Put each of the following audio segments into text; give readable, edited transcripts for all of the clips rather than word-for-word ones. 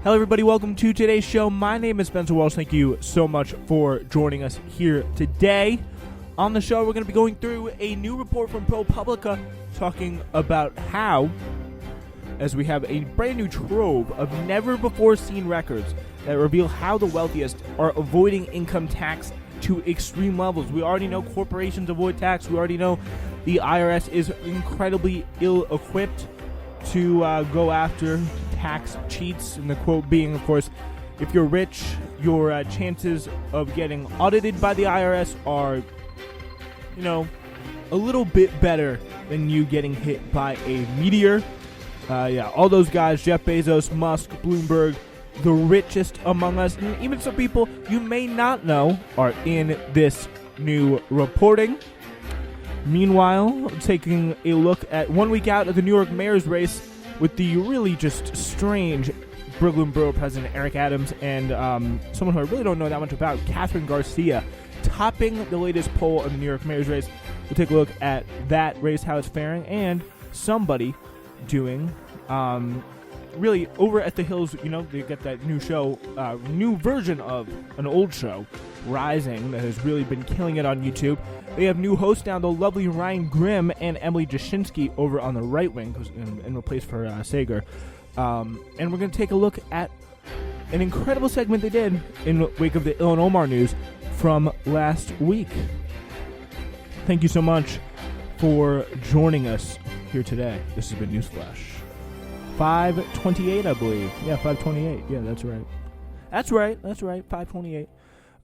Hello, everybody. Welcome to today's show. My name is Spencer Walsh. Thank you so much for joining us here today. On the show, we're going to be going through a new report from ProPublica talking about how, as we have a brand new trove of never-before-seen records that reveal how the wealthiest are avoiding income tax to extreme levels. We already know corporations avoid tax. We already know the IRS is incredibly ill-equipped to go after tax cheats, and the quote being, of course, if you're rich, your chances of getting audited by the IRS are, a little bit better than you getting hit by a meteor. All those guys, Jeff Bezos, Musk, Bloomberg, the richest among us, and even some people you may not know are in this new reporting. Meanwhile, taking a look at 1 week out of the New York Mayor's race with the really just strange Brooklyn Borough President Eric Adams and someone who I really don't know that much about, Catherine Garcia, topping the latest poll of the New York Mayor's race. We'll take a look at that race, how it's faring, and somebody doing really over at the Hills. They get that new show, new version of an old show, Rising, that has really been killing it on YouTube. They have new hosts now, the lovely Ryan Grimm and Emily Jashinsky over on the right wing, who's in replace for Sager. And we're going to take a look at an incredible segment they did in the wake of the Ilhan Omar news from last week. Thank you so much for joining us here today. This has been Newsflash. 528, I believe. Yeah, 528. Yeah, that's right. That's right. 528.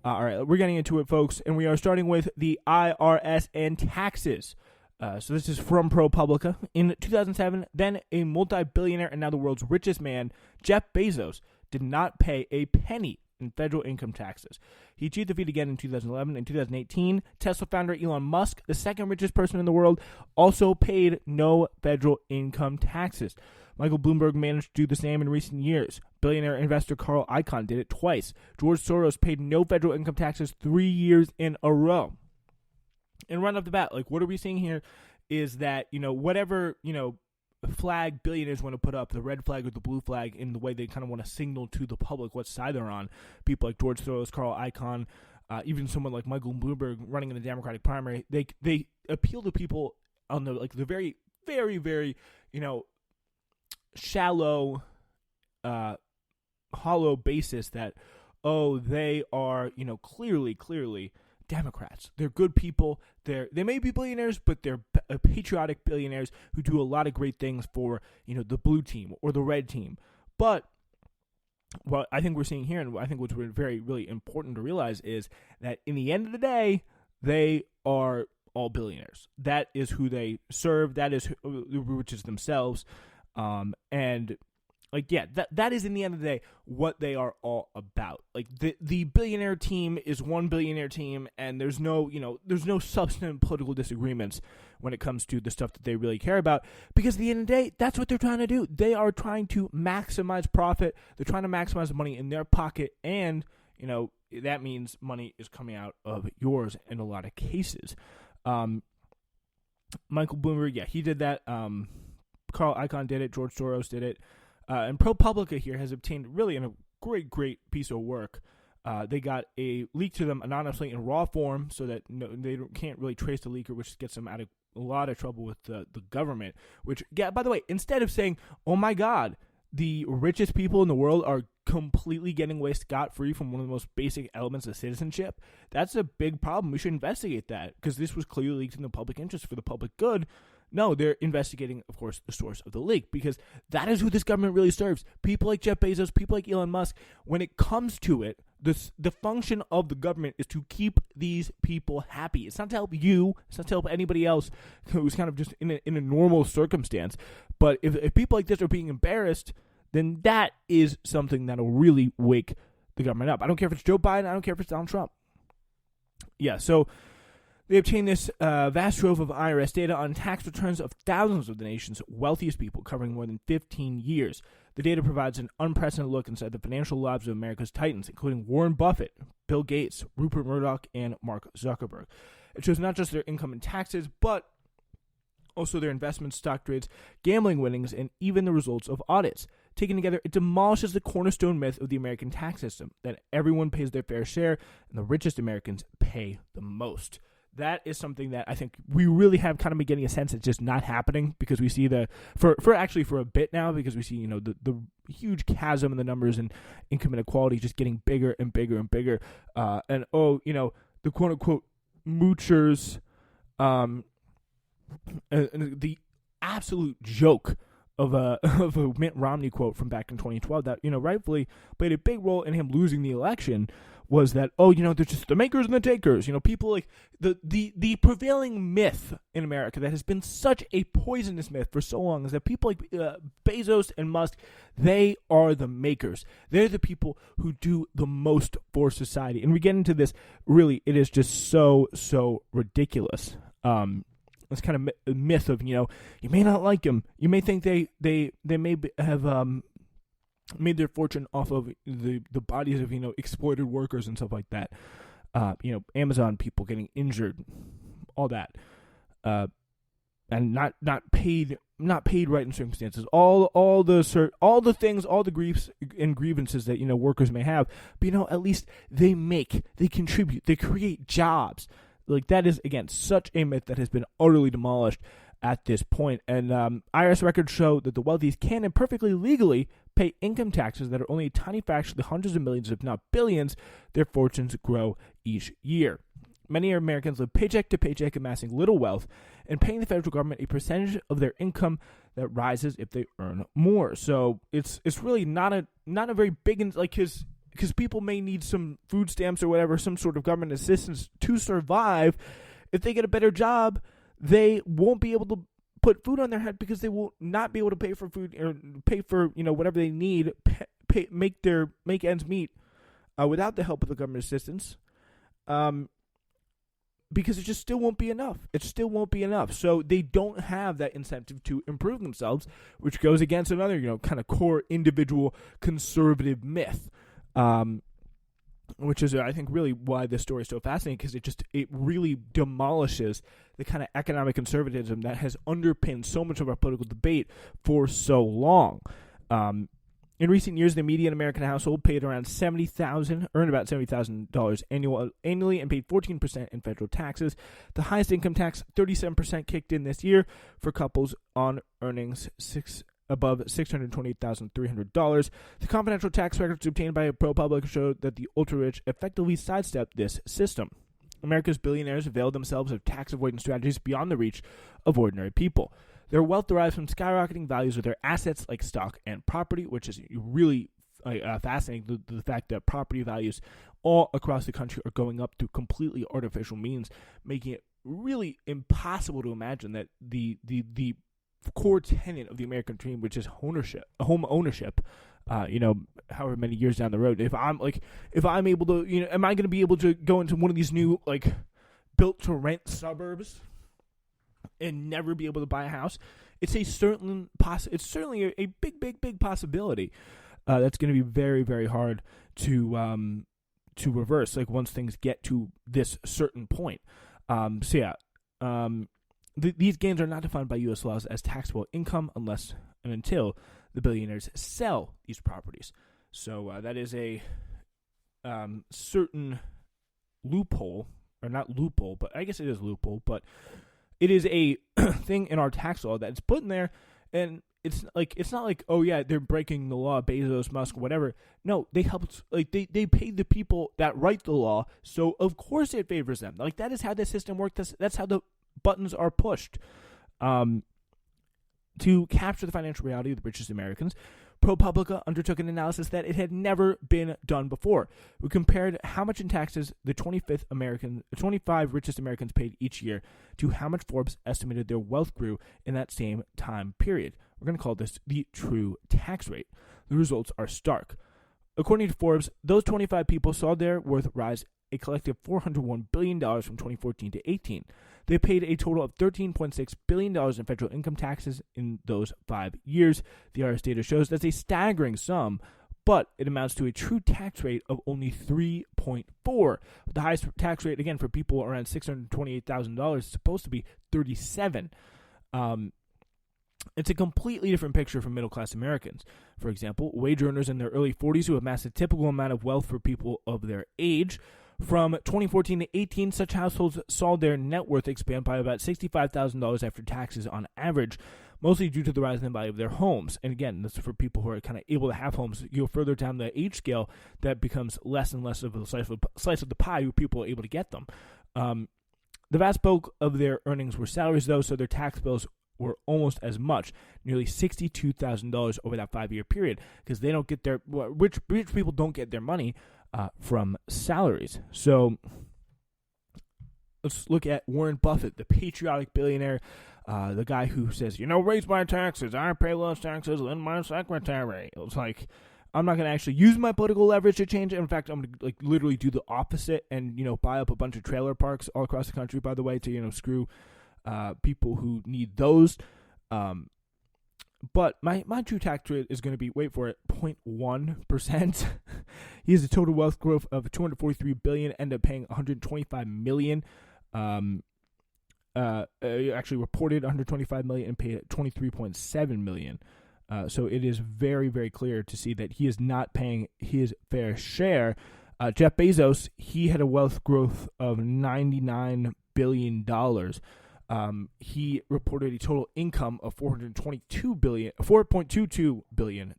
All right, we're getting into it, folks, and we are starting with the IRS and taxes. So this is from ProPublica. In 2007, then a multi-billionaire and now the world's richest man, Jeff Bezos, did not pay a penny in federal income taxes. He achieved the feat again in 2011. In 2018, Tesla founder Elon Musk, the second richest person in the world, also paid no federal income taxes. Michael Bloomberg managed to do the same in recent years. Billionaire investor Carl Icahn did it twice. George Soros paid no federal income taxes 3 years in a row. And right off the bat, what are we seeing here is that, whatever, flag billionaires want to put up, the red flag or the blue flag, in the way they kind of want to signal to the public what side they're on. People like George Soros, Carl Icahn, even someone like Michael Bloomberg running in the Democratic primary, they appeal to people on the very, very, very, shallow, hollow basis that, they are, clearly Democrats. They're good people. They may be billionaires, but they're patriotic billionaires who do a lot of great things for, the blue team or the red team. But what I think we're seeing here, and I think what's very, really important to realize, is that in the end of the day, they are all billionaires. That is who they serve. That is which is themselves. That is in the end of the day what they are all about. The billionaire team is one billionaire team, and there's no substantive political disagreements when it comes to the stuff that they really care about, because at the end of the day, that's what they're trying to do. They are trying to maximize profit. They're trying to maximize money in their pocket, and, that means money is coming out of yours in a lot of cases. Michael Bloomberg, he did that. Carl Icahn did it. George Soros did it. And ProPublica here has obtained really a great piece of work. They got a leak to them anonymously in raw form so that they can't really trace the leaker, which gets them out of a lot of trouble with the government. Which, by the way, instead of saying, oh my God, the richest people in the world are completely getting away scot-free from one of the most basic elements of citizenship, that's a big problem. We should investigate that, because this was clearly leaked in the public interest for the public good. No, they're investigating, of course, the source of the leak, because that is who this government really serves. People like Jeff Bezos, people like Elon Musk. When it comes to it, the function of the government is to keep these people happy. It's not to help you. It's not to help anybody else who's kind of just in a normal circumstance. But if people like this are being embarrassed, then that is something that will really wake the government up. I don't care if it's Joe Biden. I don't care if it's Donald Trump. So they obtained this vast trove of IRS data on tax returns of thousands of the nation's wealthiest people, covering more than 15 years. The data provides an unprecedented look inside the financial lives of America's titans, including Warren Buffett, Bill Gates, Rupert Murdoch, and Mark Zuckerberg. It shows not just their income and taxes, but also their investments, stock trades, gambling winnings, and even the results of audits. taken together, it demolishes the cornerstone myth of the American tax system, that everyone pays their fair share and the richest Americans pay the most. That is something that I think we really have kind of been getting a sense it's just not happening, because we see for a bit now, because we see, the huge chasm in the numbers and income inequality just getting bigger and bigger and bigger. The quote unquote moochers, and the absolute joke of a Mitt Romney quote from back in 2012 that, rightfully played a big role in him losing the election, was that, they're just the makers and the takers. People like the prevailing myth in America that has been such a poisonous myth for so long is that people like Bezos and Musk, they are the makers. They're the people who do the most for society. And we get into this, really, it is just so ridiculous. This kind of myth of, you may not like them. You may think they may have made their fortune off of the bodies of, exploited workers and stuff like that. Amazon people getting injured, all that. And not paid right in circumstances. All the things, all the griefs and grievances that, workers may have. But, at least they contribute, they create jobs. Like, that is, again, such a myth that has been utterly demolished at this point. And IRS records show that the wealthiest can and perfectly legally pay income taxes that are only a tiny fraction of the hundreds of millions, if not billions, their fortunes grow each year. Many Americans live paycheck to paycheck, amassing little wealth and paying the federal government a percentage of their income that rises if they earn more. So it's really not a very big, because people may need some food stamps or whatever, some sort of government assistance to survive. If they get a better job, they won't be able to put food on their head, because they will not be able to pay for food or pay for whatever they need, make ends meet without the help of the government assistance. Because it just still won't be enough. It still won't be enough. So they don't have that incentive to improve themselves, which goes against another kind of core individual conservative myth. Which is, I think, really why this story is so fascinating, because it really demolishes the kind of economic conservatism that has underpinned so much of our political debate for so long. In recent years, the median American household earned about $70,000 annually, and paid 14% in federal taxes. The highest income tax, 37%, kicked in this year for couples on earnings above $628,300. The confidential tax records obtained by ProPublica showed that the ultra-rich effectively sidestepped this system. America's billionaires availed themselves of tax avoidance strategies beyond the reach of ordinary people. Their wealth derives from skyrocketing values of their assets like stock and property, which is really fascinating. The fact that property values all across the country are going up through completely artificial means, making it really impossible to imagine that the core tenet of the American dream, which is home ownership, however many years down the road, if I'm able to, am I going to be able to go into one of these new, built to rent suburbs and never be able to buy a house? It's certainly a big possibility. That's going to be very, very hard to reverse, once things get to this certain point. These gains are not defined by U.S. laws as taxable income unless and until the billionaires sell these properties. So that is a certain loophole, or not loophole, but I guess it is loophole, but it is a thing in our tax law that's put in there, and it's not like, oh yeah, they're breaking the law, Bezos, Musk, whatever. No, they helped, they paid the people that write the law, so of course it favors them. That is how the system works. That's how the buttons are pushed to capture the financial reality of the richest Americans. ProPublica undertook an analysis that it had never been done before. We compared how much in taxes the 25 richest Americans paid each year to how much Forbes estimated their wealth grew in that same time period. We're going to call this the true tax rate. The results are stark. According to Forbes, those 25 people saw their worth rise a collective $401 billion from 2014 to 18. They paid a total of $13.6 billion in federal income taxes in those 5 years. The IRS data shows that's a staggering sum, but it amounts to a true tax rate of only 3.4. The highest tax rate, again, for people around $628,000 is supposed to be 37. It's a completely different picture for middle-class Americans. For example, wage earners in their early 40s who amassed a typical amount of wealth for people of their age. From 2014 to 18, such households saw their net worth expand by about $65,000 after taxes on average, mostly due to the rise in the value of their homes. And again, this is for people who are kind of able to have homes. You go further down the age scale, that becomes less and less of a slice of the pie who people are able to get them. The vast bulk of their earnings were salaries, though, so their tax bills were almost as much, nearly $62,000 over that 5-year period, because they don't get their rich people don't get their money from salaries. So let's look at Warren Buffett, the patriotic billionaire, the guy who says, raise my taxes. I pay less taxes than my secretary. It was like, I'm not going to actually use my political leverage to change it. In fact, I'm going to literally do the opposite and, buy up a bunch of trailer parks all across the country, by the way, to, screw people who need those. But my true tax rate is going to be, wait for it, 0.1%. He has a total wealth growth of $243 billion, end up paying $125 million. Actually reported $125 million and paid $23.7 million. So it is very, very clear to see that he is not paying his fair share. Jeff Bezos, he had a wealth growth of $99 billion. He reported a total income of $4.22 billion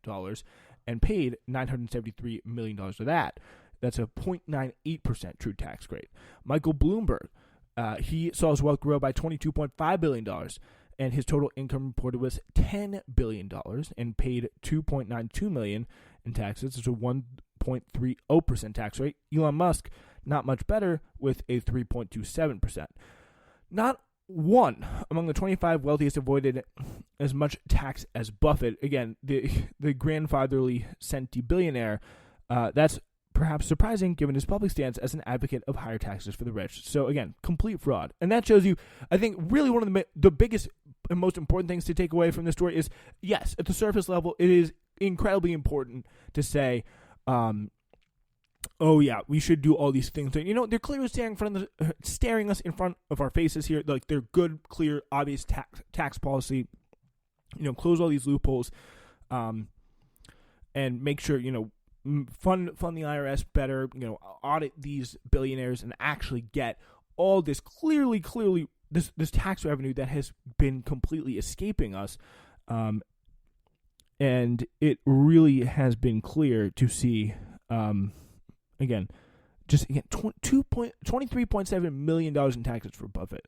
and paid $973 million of that. That's a 0.98% true tax rate. Michael Bloomberg, he saw his wealth grow by $22.5 billion, and his total income reported was $10 billion and paid $2.92 million in taxes. It's a 1.30% tax rate. Elon Musk, not much better, with a 3.27%. Not one among the 25 wealthiest avoided as much tax as Buffett. Again, the grandfatherly centibillionaire. That's perhaps surprising given his public stance as an advocate of higher taxes for the rich. So again, complete fraud. And that shows you, I think, really one of the biggest and most important things to take away from this story is, yes, at the surface level, it is incredibly important to say, oh yeah, we should do all these things. They're clearly staring us in front of our faces here. Like, they're good, clear, obvious tax policy. Close all these loopholes, and make sure fund the IRS better. Audit these billionaires and actually get all this clearly this tax revenue that has been completely escaping us. And it really has been clear to see. $23.7 million in taxes for Buffett.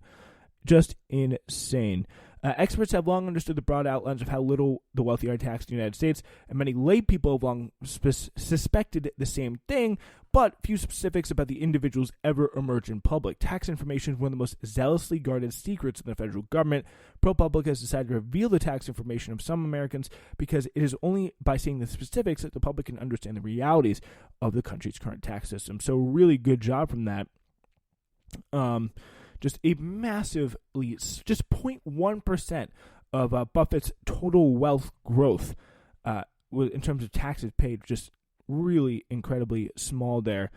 Just insane. Experts have long understood the broad outlines of how little the wealthy are taxed in the United States, and many lay people have long suspected the same thing, but few specifics about the individuals ever emerge in public. Tax information is one of the most zealously guarded secrets in the federal government. ProPublica has decided to reveal the tax information of some Americans because it is only by seeing the specifics that the public can understand the realities of the country's current tax system. So really good job from that. Just a massively, just 0.1% of Buffett's total wealth growth in terms of taxes paid, just really incredibly small there.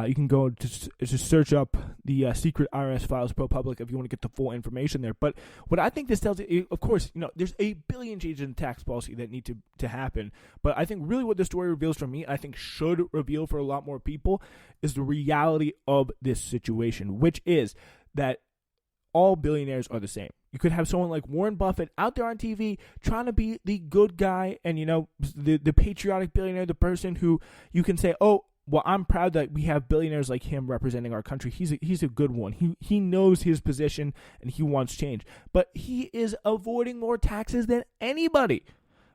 You can go to search up the secret IRS files, ProPublica, if you want to get the full information there. But what I think this tells you, of course, there's a billion changes in tax policy that need to happen. But I think really what this story reveals for me, I think should reveal for a lot more people, is the reality of this situation, which is that all billionaires are the same. You could have someone like Warren Buffett out there on TV trying to be the good guy and, the patriotic billionaire, the person who you can say, oh, well, I'm proud that we have billionaires like him representing our country. He's a good one. He knows his position and he wants change. But he is avoiding more taxes than anybody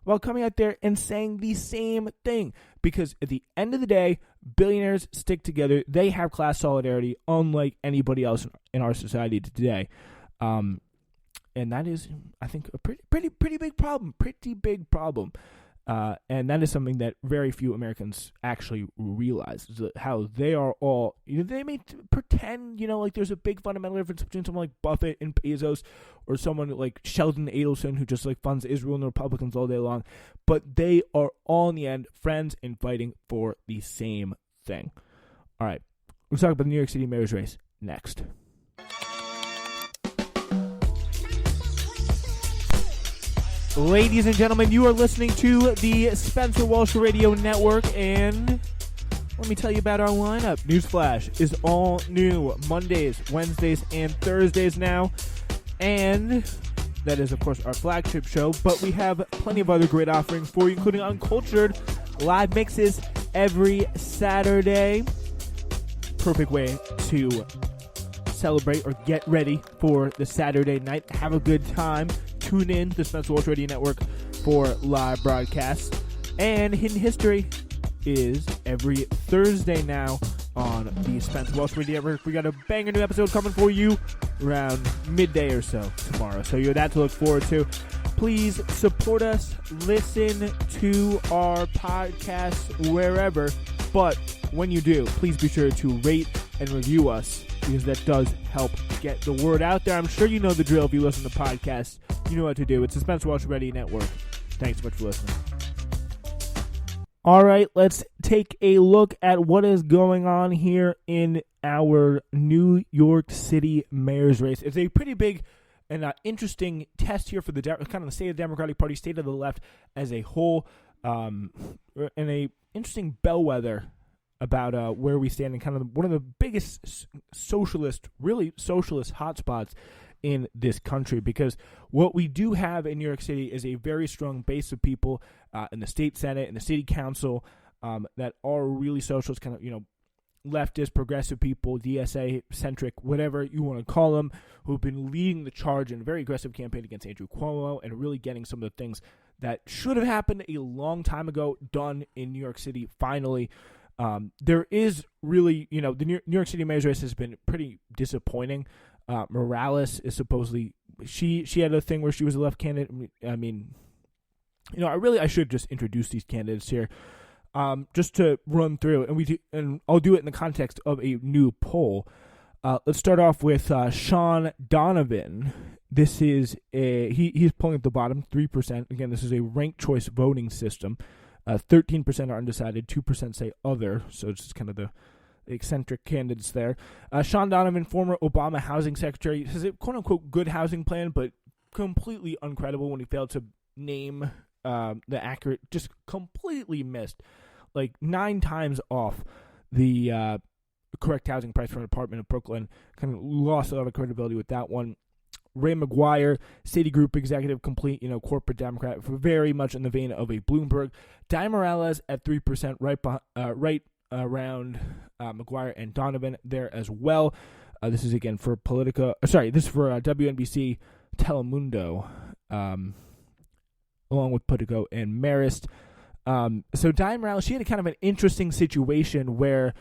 while coming out there and saying the same thing. Because at the end of the day, billionaires stick together. They have class solidarity unlike anybody else in our society today. And that is, I think, a pretty big problem. Pretty big problem. And that is something that very few Americans actually realize, is how they are all, they may pretend, like there's a big fundamental difference between someone like Buffett and Bezos or someone like Sheldon Adelson who just funds Israel and the Republicans all day long, but they are all in the end friends and fighting for the same thing. All right, let's talk about the New York City mayor's race next. Ladies and gentlemen, you are listening to the Spencer Walsh Radio Network, and let me tell you about our lineup. Newsflash is all new Mondays, Wednesdays, and Thursdays now, and that is, of course, our flagship show, but we have plenty of other great offerings for you, including Uncultured live mixes every Saturday. Perfect way to celebrate or get ready for the Saturday night. Have a good time. Tune in to the Spencer Walsh Radio Network for live broadcasts. And Hidden History is every Thursday now on the Spencer Walsh Radio Network. We got a banger new episode coming for you around midday or so tomorrow. So you have that to look forward to. Please support us. Listen to our podcast wherever. But when you do, please be sure to rate and review us, because that does help get the word out there. I'm sure you know the drill if you listen to podcasts. You know what to do. It's the Spencer Walsh Radio Network. Thanks so much for listening. All right, let's take a look at what is going on here in our New York City mayor's race. It's a pretty big and interesting test here for the kind of the state of the Democratic Party, state of the left as a whole, and a interesting bellwether about where we stand in kind of one of the biggest really socialist hotspots in this country, because what we do have in New York City is a very strong base of people in the state senate and the city council that are really socialist, kind of, leftist, progressive people, DSA centric, whatever you want to call them, who've been leading the charge in a very aggressive campaign against Andrew Cuomo and really getting some of the things that should have happened a long time ago done in New York City finally. There is really, the New York City mayor's race has been pretty disappointing. Morales is supposedly, she had a thing where she was a left candidate. I mean, I should just introduce these candidates here, just to run through, and I'll do it in the context of a new poll. Let's start off with Sean Donovan. This is he's polling at the bottom, 3%. Again, this is a ranked choice voting system. 13% are undecided, 2% say other, so it's just kind of the eccentric candidates there. Sean Donovan, former Obama housing secretary, has a quote-unquote good housing plan, but completely uncredible when he failed to name the accurate, just completely missed, like 9 times off the correct housing price for an apartment in Brooklyn. Kind of lost a lot of credibility with that one. Ray McGuire, Citigroup executive, complete, corporate Democrat, very much in the vein of a Bloomberg. Di Morales at 3%, right around McGuire and Donovan there as well. This is again for Politica. This is for WNBC, Telemundo, along with Politico and Marist. So Di Morales, she had a kind of an interesting situation where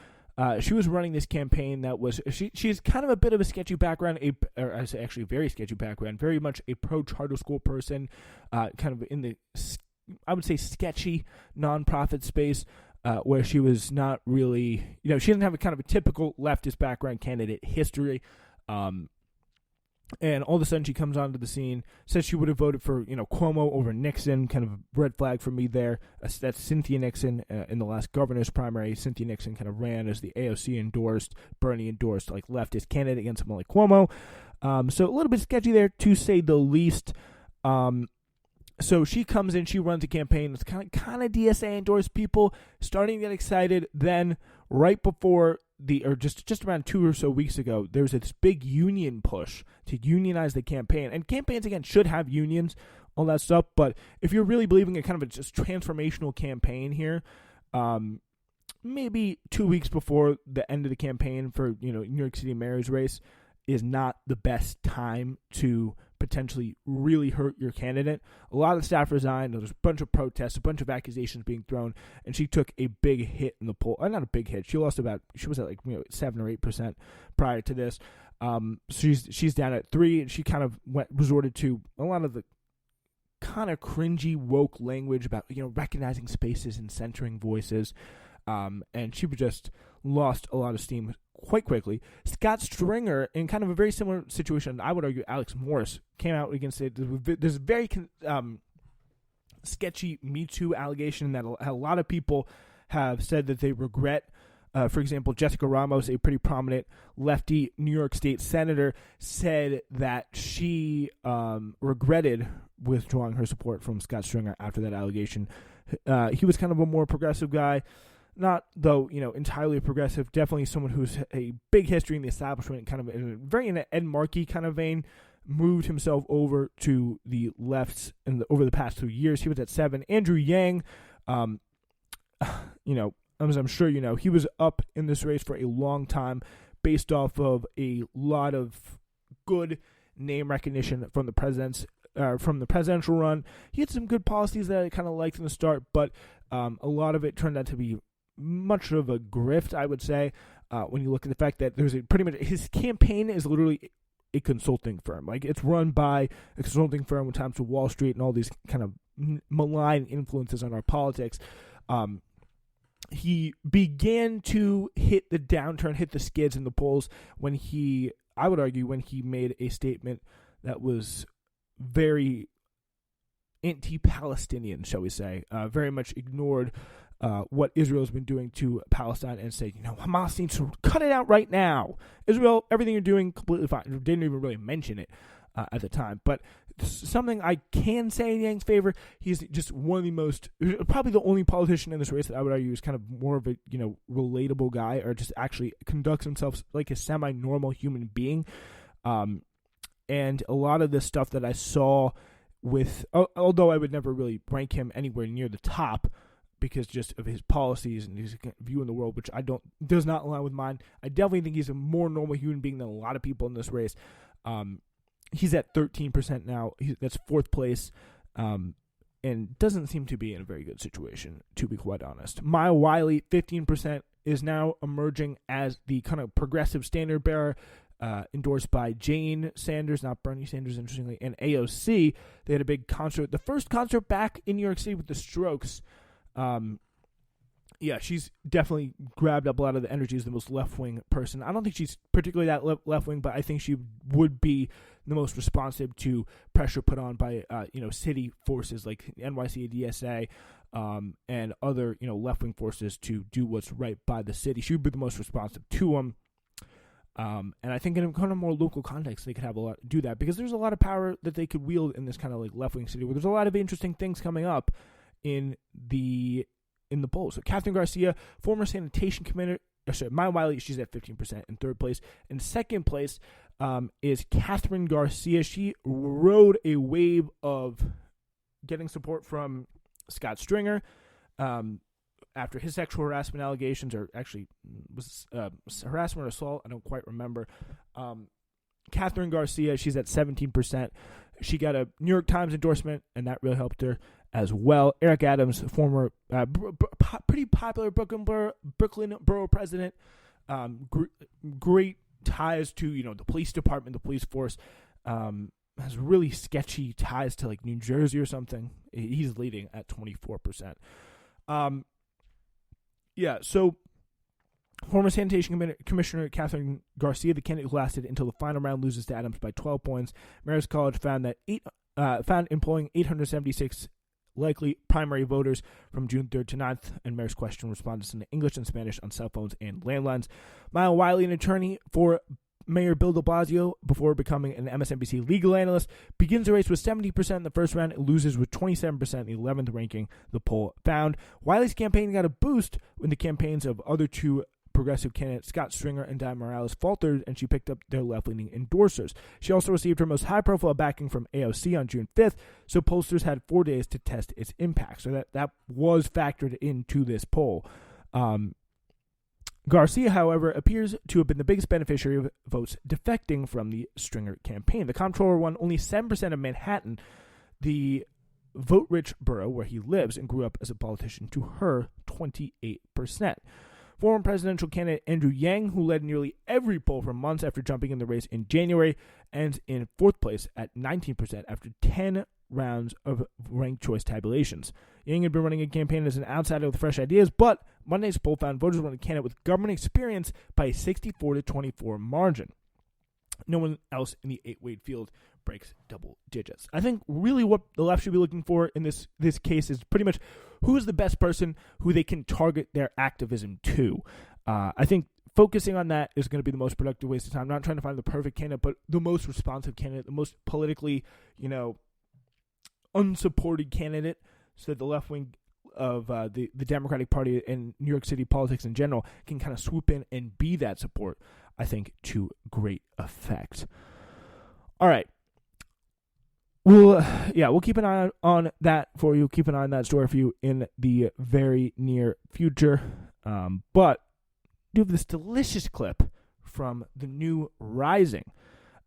she was running this campaign that was, she's kind of a bit of a sketchy background, actually a very sketchy background, very much a pro-charter school person, kind of in the, I would say, sketchy nonprofit space, where she was not really, she didn't have a kind of a typical leftist background candidate history. And all of a sudden she comes onto the scene, says she would have voted for, Cuomo over Nixon, kind of a red flag for me there. That's Cynthia Nixon in the last governor's primary. Cynthia Nixon kind of ran as the AOC endorsed, Bernie endorsed, like leftist candidate against someone like Cuomo. So a little bit sketchy there, to say the least. So she comes in, she runs a campaign that's kind of DSA endorsed, people starting to get excited. Then right before just around 2 or so weeks ago, there was this big union push to unionize the campaign. And campaigns, again, should have unions, all that stuff. But if you're really believing in kind of a just transformational campaign here, maybe 2 weeks before the end of the campaign for, New York City mayor's race is not the best time to potentially really hurt your candidate. A lot of the staff resigned. There was a bunch of protests, a bunch of accusations being thrown, and she took a big hit in the poll. Not a big hit. She was at like 7 or 8% prior to this. She's down at 3, and she kind of resorted to a lot of the kind of cringy woke language about recognizing spaces and centering voices. And she just lost a lot of steam quite quickly. Scott Stringer, in kind of a very similar situation, I would argue Alex Morris, came out against it. There's a very sketchy Me Too allegation that a lot of people have said that they regret For example, Jessica Ramos, a pretty prominent lefty New York State senator, said that she regretted withdrawing her support from Scott Stringer after that allegation. He was kind of a more progressive guy, not though entirely progressive. Definitely someone who's a big history in the establishment, kind of very in an Ed Markey kind of vein. Moved himself over to the lefts over the past 2 years. He was at 7. Andrew Yang, as I'm sure you know, he was up in this race for a long time based off of a lot of good name recognition from the presidential run. He had some good policies that I kind of liked in the start, but a lot of it turned out to be much of a grift, I would say, when you look at the fact that there's pretty much his campaign is literally a consulting firm. Like, it's run by a consulting firm when it comes to Wall Street and all these kind of malign influences on our politics. He began to hit the skids in the polls when I would argue, when he made a statement that was very anti-Palestinian, shall we say, very much ignored what Israel has been doing to Palestine and say, Hamas needs to cut it out right now. Israel, everything you're doing, completely fine. Didn't even really mention it at the time. But something I can say in Yang's favor, he's just one of the most, probably the only politician in this race that I would argue is kind of more of a, relatable guy, or just actually conducts himself like a semi-normal human being. And a lot of this stuff that I saw although I would never really rank him anywhere near the top, because just of his policies and his view in the world, which does not align with mine. I definitely think he's a more normal human being than a lot of people in this race. He's at 13% now. That's 4th place, and doesn't seem to be in a very good situation, to be quite honest. Maya Wiley, 15%, is now emerging as the kind of progressive standard bearer, endorsed by Jane Sanders, not Bernie Sanders, interestingly, and AOC. They had a big concert, the first concert back in New York City with the Strokes. She's definitely grabbed up a lot of the energy as the most left-wing person. I don't think she's particularly that left-wing, but I think she would be the most responsive to pressure put on by, city forces like NYC DSA, and other, left-wing forces to do what's right by the city. She would be the most responsive to them. And I think in a kind of more local context, they could have do that, because there's a lot of power that they could wield in this kind of like left-wing city where there's a lot of interesting things coming up in the polls. So Catherine Garcia, former sanitation commissioner, Maya Wiley, she's at 15% in 3rd place. In 2nd place is Catherine Garcia. She rode a wave of getting support from Scott Stringer after his sexual harassment allegations, or actually was harassment or assault, I don't quite remember. Catherine Garcia, she's at 17%. She got a New York Times endorsement, and that really helped her as well. Eric Adams, former pretty popular Brooklyn borough president, great ties to the police department, the police force, has really sketchy ties to like New Jersey or something. He's leading at 24%. So former sanitation commissioner Catherine Garcia, the candidate who lasted until the final round, loses to Adams by 12 points. Marist College found employing 876 likely primary voters from June 3rd to 9th, and Marist questioned respondents in English and Spanish on cell phones and landlines. Maya Wiley, an attorney for Mayor Bill de Blasio before becoming an MSNBC legal analyst, begins the race with 70% in the first round and loses with 27% in the 11th ranking, the poll found. Wiley's campaign got a boost when the campaigns of other two progressive candidates, Scott Stringer and Dianne Morales, faltered, and she picked up their left-leaning endorsers. She also received her most high-profile backing from AOC on June 5th, so pollsters had 4 days to test its impact. So that was factored into this poll. Garcia, however, appears to have been the biggest beneficiary of votes defecting from the Stringer campaign. The comptroller won only 7% of Manhattan, the vote-rich borough where he lives and grew up as a politician, to her 28%. Former presidential candidate Andrew Yang, who led nearly every poll for months after jumping in the race in January, ends in 4th place at 19% after 10 rounds of ranked choice tabulations. Yang had been running a campaign as an outsider with fresh ideas, but Monday's poll found voters wanted a candidate with government experience by a 64-24 margin. No one else in the 8-weight field breaks double digits. I think really what the left should be looking for in this case is pretty much who is the best person who they can target their activism to. I think focusing on that is going to be the most productive waste of time. Not trying to find the perfect candidate, but the most responsive candidate, the most politically, unsupported candidate, so that the left wing of the Democratic Party and New York City politics in general can kind of swoop in and be that support, I think, to great effect. All right. We'll keep an eye on that for you. Keep an eye on that story for you in the very near future. But do have this delicious clip from the new Rising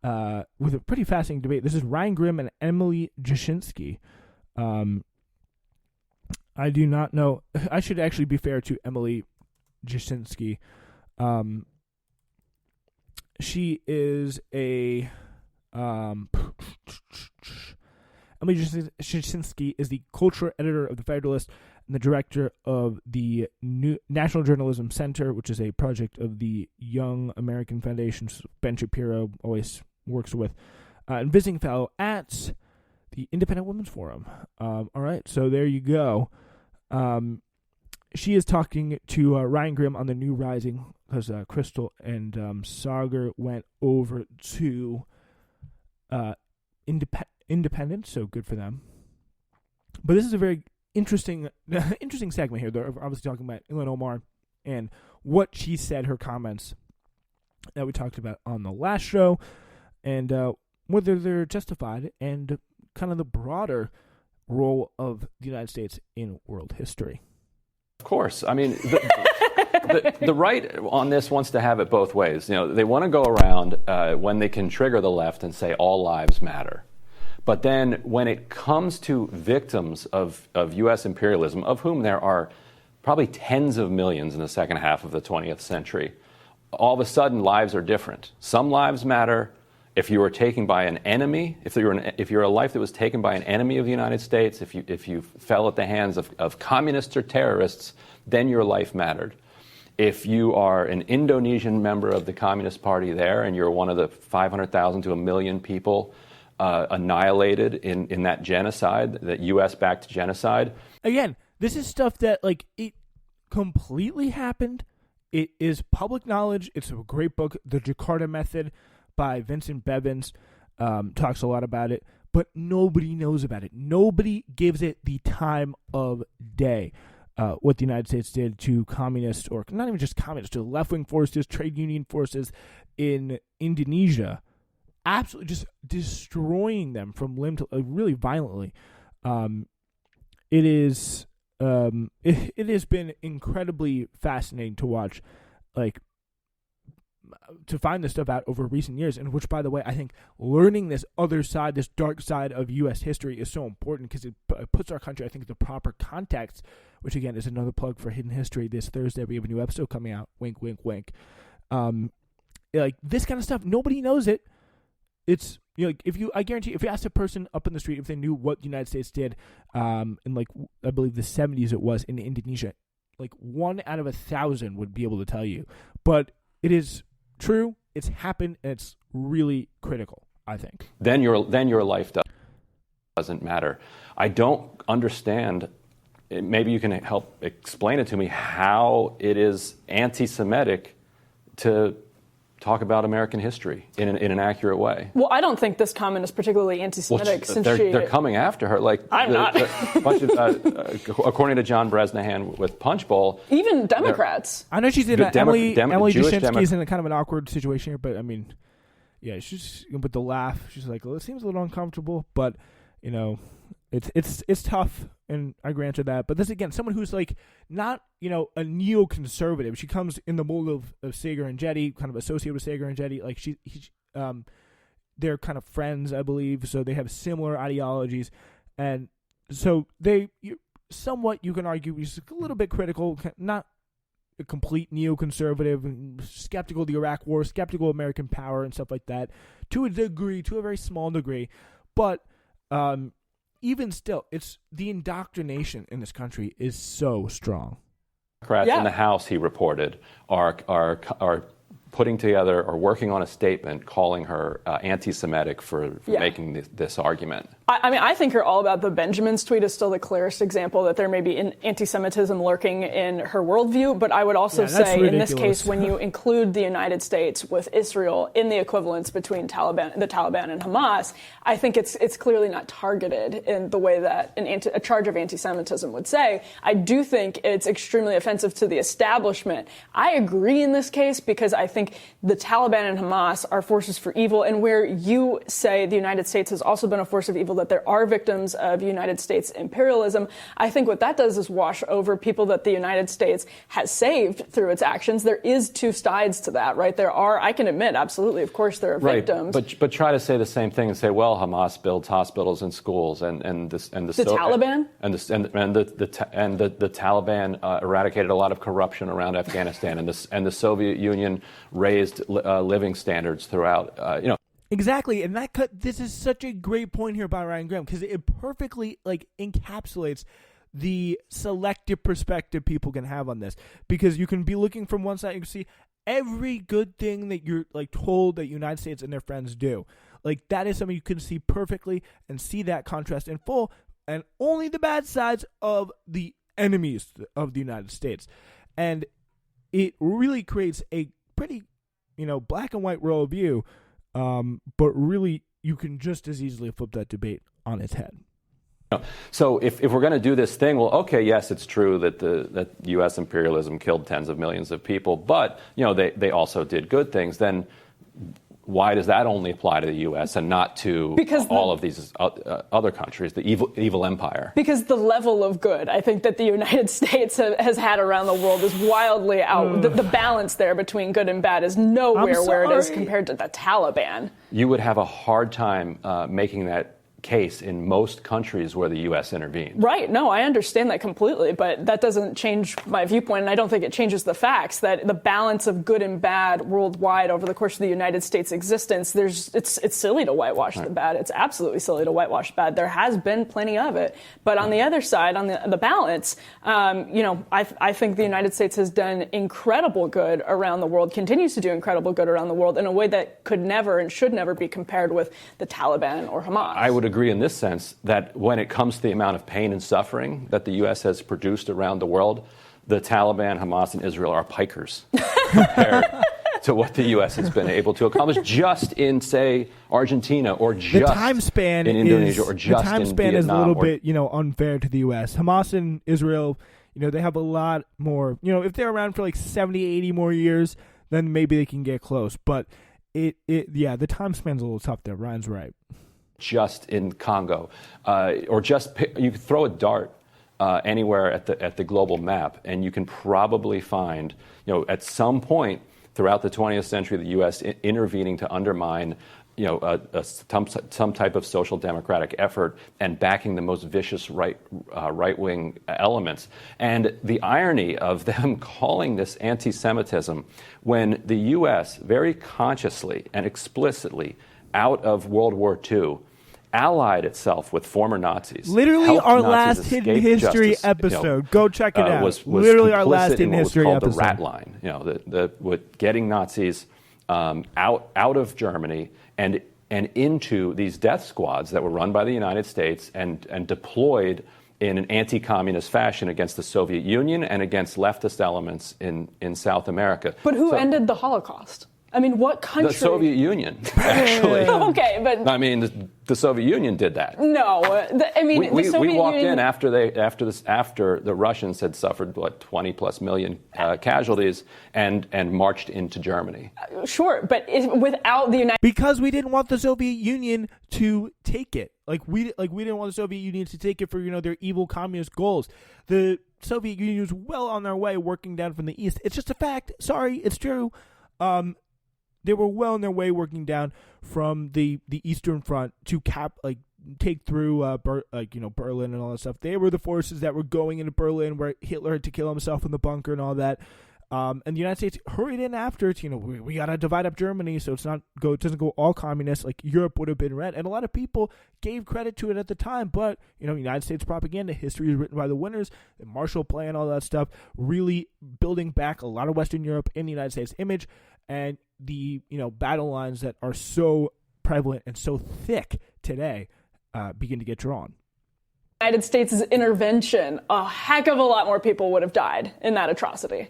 with a pretty fascinating debate. This is Ryan Grimm and Emily Jashinsky. I do not know. I should actually be fair to Emily Jashinsky. She is a Emily Jashinsky is the culture editor of The Federalist and the director of the National Journalism Center, which is a project of the Young American Foundation. Ben Shapiro always works with, and visiting fellow at the Independent Women's Forum. All right, so there you go. She is talking to Ryan Grimm on the new Rising because Crystal and Sagar went over to Independence, so good for them. But this is a very interesting segment here. They're obviously talking about Ilhan Omar and what she said, her comments that we talked about on the last show, and whether they're justified, and kind of the broader role of the United States in world history. Of course. I mean, the right on this wants to have it both ways. They want to go around when they can trigger the left and say all lives matter. But then when it comes to victims of U.S. imperialism, of whom there are probably tens of millions in the second half of the 20th century, all of a sudden lives are different. Some lives matter. If you were taken by an enemy, if you're a life that was taken by an enemy of the United States, if you fell at the hands of communists or terrorists, then your life mattered. If you are an Indonesian member of the Communist Party there, and you're one of the 500,000 to 1 million people annihilated in that genocide, that U.S.-backed genocide. Again, this is stuff that, it completely happened. It is public knowledge. It's a great book, The Jakarta Method, by Vincent Bevins, talks a lot about it, but nobody knows about it. Nobody gives it the time of day. What the United States did to communists, or not even just communists, to left-wing forces, trade union forces in Indonesia, absolutely just destroying them from limb to really violently. It has been incredibly fascinating to watch, to find this stuff out over recent years, and which, by the way, I think learning this other side, this dark side of U.S. history is so important, because it puts our country, I think, in the proper context, which, again, is another plug for Hidden History. This Thursday, we have a new episode coming out. Wink, wink, wink. This kind of stuff, nobody knows it. It's, I guarantee, if you asked a person up in the street if they knew what the United States did in, I believe the 70s it was, in Indonesia, 1 out of 1,000 would be able to tell you. But it is true, it's happened, and it's really critical, I think. Then your life doesn't matter. I don't understand, maybe you can help explain it to me, how it is anti-Semitic to talk about American history in an accurate way. Well, I don't think this comment is particularly anti-Semitic. They're coming after her. I'm not. According to John Bresnahan with Punch Bowl. Even Democrats. I know she's in Emily Jashinsky's in a kind of an awkward situation here, but I mean, yeah, she's with the laugh. She's like, well, it seems a little uncomfortable, but it's tough, and I grant her that. But this, again, someone who's not a neoconservative. She comes in the mold of Sagar and Jetty, kind of associated with Sagar and Jetty. They're kind of friends, I believe, so they have similar ideologies, and so you can argue he's a little bit critical, not a complete neoconservative, skeptical of the Iraq War, skeptical of American power and stuff like that, to a very small degree, but even still, it's the indoctrination in this country is so strong. Democrats in the House, he reported, are putting together or working on a statement calling her anti-Semitic for making this argument. I think you're all about the Benjamin's tweet is still the clearest example that there may be anti-Semitism lurking in her worldview. But I would also say ridiculous. In this case, when you include the United States with Israel in the equivalence between the Taliban and Hamas, I think it's clearly not targeted in the way that a charge of anti-Semitism would say. I do think it's extremely offensive to the establishment. I agree in this case because I think the Taliban and Hamas are forces for evil, and where you say the United States has also been a force of evil, that there are victims of United States imperialism, I think what that does is wash over people that the United States has saved through its actions. There is two sides to that, right? There are, I can admit, absolutely, of course, there are victims. But try to say the same thing and say, well, Hamas builds hospitals and schools, and the Taliban and the Taliban eradicated a lot of corruption around Afghanistan, and the Soviet Union raised living standards throughout. Exactly, and this is such a great point here by Ryan Graham because it perfectly encapsulates the selective perspective people can have on this. Because you can be looking from one side, you can see every good thing that you're told that United States and their friends do. That is something you can see perfectly and see that contrast in full, and only the bad sides of the enemies of the United States. And it really creates a pretty, black and white worldview. But really, you can just as easily flip that debate on its head. So if we're going to do this thing, well, okay, yes, it's true that U.S. imperialism killed tens of millions of people, but they also did good things. Then why does that only apply to the U.S. and not to all of these other countries, the evil empire? Because the level of good, I think, that the United States has had around the world is wildly out. The balance there between good and bad is nowhere where it is compared to the Taliban. You would have a hard time making that case in most countries where the U.S. intervened. Right. No, I understand that completely, but that doesn't change my viewpoint, and I don't think it changes the facts that the balance of good and bad worldwide over the course of the United States' existence, it's silly to whitewash the bad. It's absolutely silly to whitewash bad. There has been plenty of it. But on the other side, on the balance, I think the United States has done incredible good around the world, continues to do incredible good around the world in a way that could never and should never be compared with the Taliban or Hamas. I would agree in this sense that when it comes to the amount of pain and suffering that the U.S. has produced around the world, the Taliban, Hamas, and Israel are pikers compared to what the U.S. has been able to accomplish just in, say, Argentina or just in Indonesia or just in Vietnam. The time span is a little bit, unfair to the U.S. Hamas and Israel, they have a lot more, if they're around for 70, 80 more years, then maybe they can get close. But the time span's a little tough there. Ryan's right. Just in Congo, or you could throw a dart anywhere at the global map, and you can probably find, at some point throughout the 20th century, the U.S. intervening to undermine, some type of social democratic effort and backing the most vicious right-wing elements. And the irony of them calling this anti-Semitism when the U.S. very consciously and explicitly out of World War II allied itself with former Nazis. Literally our last Hidden History episode. Go check it out. Was literally our last Hidden History episode. The rat line. With getting Nazis out of Germany and into these death squads that were run by the United States and deployed in an anti-communist fashion against the Soviet Union and against leftist elements in South America. But who ended the Holocaust? I mean, what country? The Soviet Union, actually. Okay, but I mean, the Soviet Union did that. No, we walked in after the Russians had suffered 20+ million casualties and marched into Germany. Sure, but without the United because we didn't want the Soviet Union to take it. We didn't want the Soviet Union to take it for their evil communist goals. The Soviet Union was well on their way working down from the east. It's just a fact. Sorry, it's true. They were well on their way working down from the Eastern Front to take through Berlin and all that stuff. They were the forces that were going into Berlin where Hitler had to kill himself in the bunker and all that. And the United States hurried in after it. We got to divide up Germany so it doesn't go all communist like Europe would have been red. And a lot of people gave credit to it at the time. But, United States propaganda, history is written by the winners, the Marshall Plan, all that stuff, really building back a lot of Western Europe in the United States image. And the battle lines that are so prevalent and so thick today begin to get drawn. United States' intervention, a heck of a lot more people would have died in that atrocity.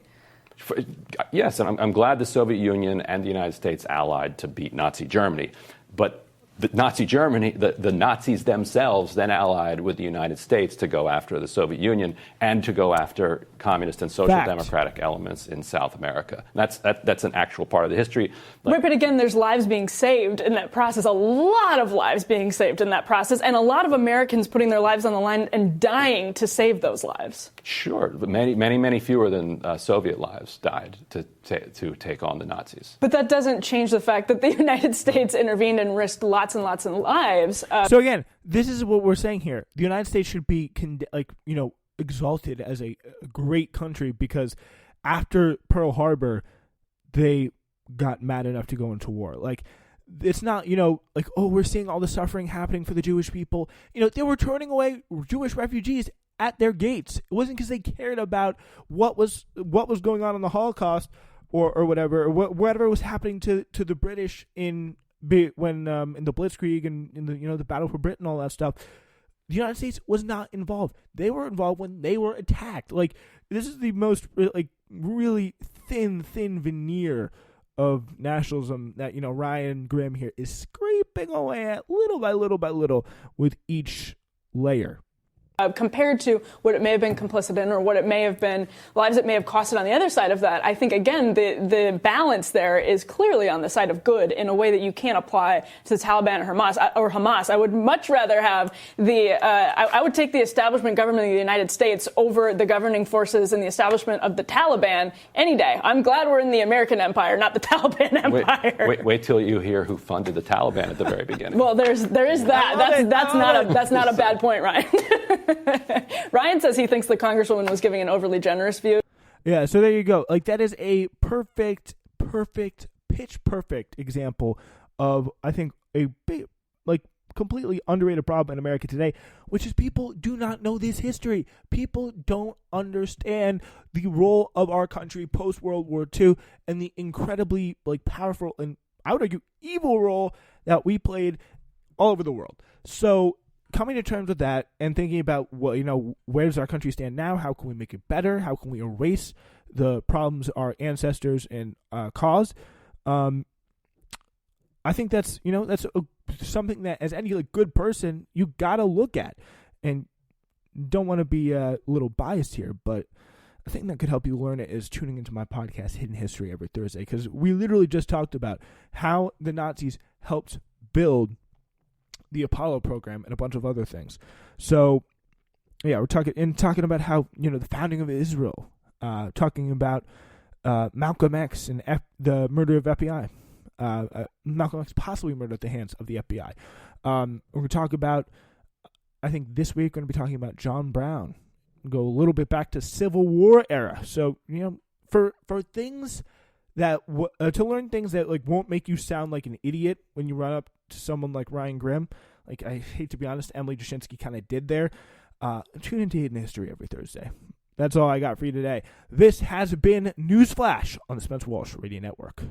Yes, and I'm glad the Soviet Union and the United States allied to beat Nazi Germany. But the Nazi Germany, the Nazis themselves then allied with the United States to go after the Soviet Union and to go after communist and social democratic elements in South America. That's an actual part of the history. Right, but again, there's lives being saved in that process, a lot of lives being saved in that process, and a lot of Americans putting their lives on the line and dying to save those lives. Sure, but many fewer than Soviet lives died to take on the Nazis. But that doesn't change the fact that the United States intervened and risked lots and lots of lives. So again, this is what we're saying here. The United States should be exalted as a great country because after Pearl Harbor, they got mad enough to go into war. Like, it's not, we're seeing all the suffering happening for the Jewish people. They were turning away Jewish refugees at their gates. It wasn't because they cared about what was going on in the Holocaust or whatever, or whatever was happening to the British in the Blitzkrieg and in the Battle for Britain, all that stuff. The United States was not involved. They were involved when they were attacked. Like, this is the most really thin veneer of nationalism that Ryan Grimm here is scraping away at little by little with each layer. Compared to what it may have been complicit in or what it may have been, lives it may have costed on the other side of that, I think, again, the balance there is clearly on the side of good in a way that you can't apply to the Taliban or Hamas. I would much rather have I would take the establishment government of the United States over the governing forces and the establishment of the Taliban any day. I'm glad we're in the American empire, not the Taliban empire. Wait till you hear who funded the Taliban at the very beginning. Well, there is that. That's not a bad point, Ryan. Ryan says he thinks the Congresswoman was giving an overly generous view. Yeah, so there you go. Like, that is a perfect, pitch perfect example of, I think, a big, completely underrated problem in America today, which is people do not know this history. People don't understand the role of our country post-World War II and the incredibly, powerful and, I would argue, evil role that we played all over the world. So, coming to terms with that and thinking about where does our country stand now? How can we make it better? How can we erase the problems our ancestors caused? I think that's something that, as any good person, you gotta look at. And don't want to be a little biased here, but I think that could help you learn it is tuning into my podcast, Hidden History, every Thursday, because we literally just talked about how the Nazis helped build the Apollo program and a bunch of other things. So, yeah, we're talking about how the founding of Israel, talking about Malcolm X and the murder of FBI, Malcolm X possibly murdered at the hands of the FBI. We're going to talk about, I think this week we're going to be talking about John Brown. Go a little bit back to Civil War era. So for things that to learn things that won't make you sound like an idiot when you run up to someone like Ryan Grimm. I hate to be honest, Emily Jashinsky kind of did there. Tune into Hidden History every Thursday. That's all I got for you today. This has been Newsflash on the Spencer Walsh Radio Network.